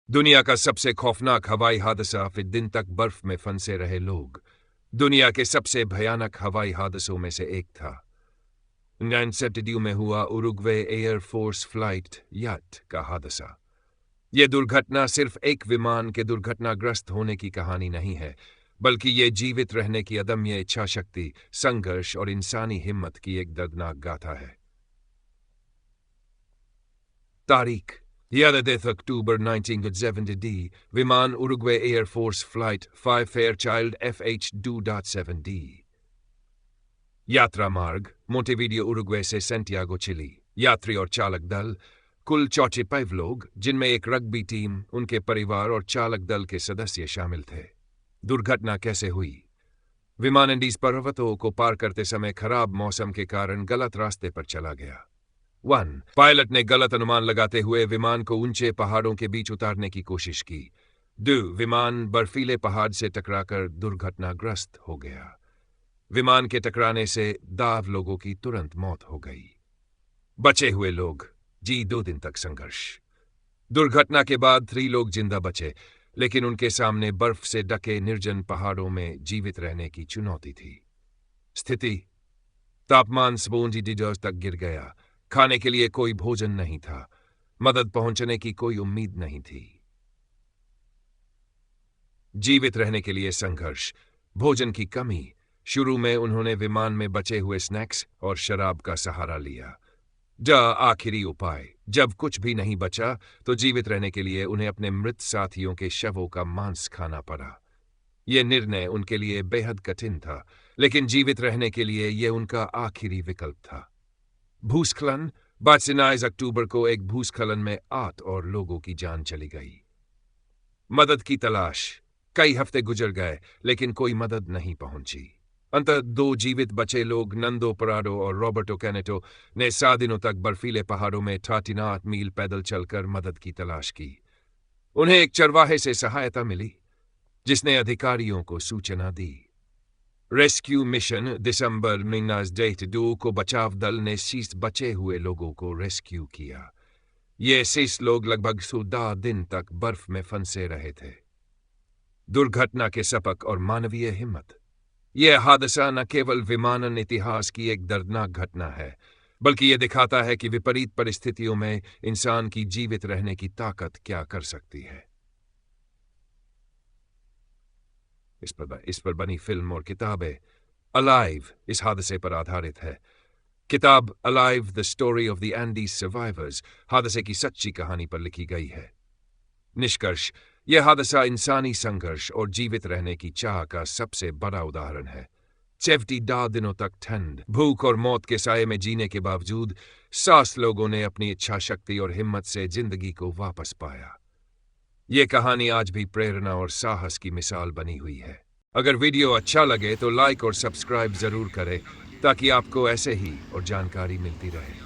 दुनिया का सबसे खौफनाक हवाई हादसा, फिर दिन तक बर्फ में फंसे रहे लोग। दुनिया के सबसे भयानक हवाई हादसों में से एक था। 9 में हुआ उरुग्वे एयर फोर्स फ्लाइट याट का हादसा। यह दुर्घटना सिर्फ एक विमान के दुर्घटनाग्रस्त होने की कहानी नहीं है, बल्कि ये जीवित रहने की अदम्य इच्छा शक्ति, संघर्ष और इंसानी हिम्मत की एक दर्दनाक गाथा है। तारीख 11 अक्टूबर 1970 विमान Uruguay air force flight 5 Fairchild FH-2.7D। यात्रा मार्ग मोंटेवीडियो उरुग्वे से सैंटियागो चिली। यात्री और चालक दल कुल 45 लोग, जिनमें एक रग्बी टीम, उनके परिवार और चालक दल के सदस्य शामिल थे। दुर्घटना कैसे हुई? विमान एंडीज पर्वतों को पार करते समय खराब मौसम के कारण गलत रास्ते पर चला गया। 1. पायलट ने गलत अनुमान लगाते हुए विमान को ऊंचे पहाड़ों के बीच उतारने की कोशिश की। 2. विमान बर्फीले पहाड़ से टकराकर दुर्घटनाग्रस्त हो गया। विमान के टकराने से दाव लोगों की तुरंत मौत हो गई। बचे हुए लोग 2 दिन तक संघर्ष। दुर्घटना के बाद 3 लोग जिंदा बचे, लेकिन उनके सामने बर्फ से ढके निर्जन पहाड़ों में जीवित रहने की चुनौती थी। स्थिति: तापमान 70 डिग्री तक गिर गया। खाने के लिए कोई भोजन नहीं था। मदद पहुंचने की कोई उम्मीद नहीं थी। जीवित रहने के लिए संघर्ष। भोजन की कमी। शुरू में उन्होंने विमान में बचे हुए स्नैक्स और शराब का सहारा लिया। आखिरी उपाय। जब कुछ भी नहीं बचा, तो जीवित रहने के लिए उन्हें अपने मृत साथियों के शवों का मांस खाना पड़ा। यह निर्णय उनके लिए बेहद कठिन था, लेकिन जीवित रहने के लिए यह उनका आखिरी विकल्प था। भूस्खलन 22 अक्टूबर को एक भूस्खलन में 8 और लोगों की जान चली गई। मदद की तलाश। कई हफ्ते गुजर गए, लेकिन कोई मदद नहीं पहुंची। अंततः 2 जीवित बचे लोग, नंदो पराडो और रॉबर्टो कैनेटो, ने 7 दिनों तक बर्फीले पहाड़ों में 38 मील पैदल चलकर मदद की तलाश की। उन्हें एक चरवाहे से सहायता मिली, जिसने अधिकारियों को सूचना दी। रेस्क्यू मिशन दिसंबर 1982 को बचाव दल ने 30 बचे हुए लोगों को रेस्क्यू किया। ये 30 लोग लगभग 14 दिन तक बर्फ में फंसे रहे थे। दुर्घटना के सबक और मानवीय हिम्मत। यह हादसा न केवल विमानन इतिहास की एक दर्दनाक घटना है, बल्कि यह दिखाता है कि विपरीत परिस्थितियों में इंसान की जीवित रहने की ताकत क्या कर सकती है। इस पर बनी फिल्म और किताबें। अलाइव इस हादसे पर आधारित है। किताब alive the story of the Andes survivors हादसे की सच्ची कहानी पर लिखी गई है। निष्कर्ष: यह हादसा इंसानी संघर्ष और जीवित रहने की चाह का सबसे बड़ा उदाहरण है। 70 दिनों तक ठंड, भूख और मौत के साये में जीने के बावजूद 7 लोगों ने अपनी इच्छा शक्ति और हिम्मत से जिंदगी को वापस पाया। ये कहानी आज भी प्रेरणा और साहस की मिसाल बनी हुई है। अगर वीडियो अच्छा लगे तो लाइक और सब्सक्राइब जरूर करें, ताकि आपको ऐसे ही और जानकारी मिलती रहे।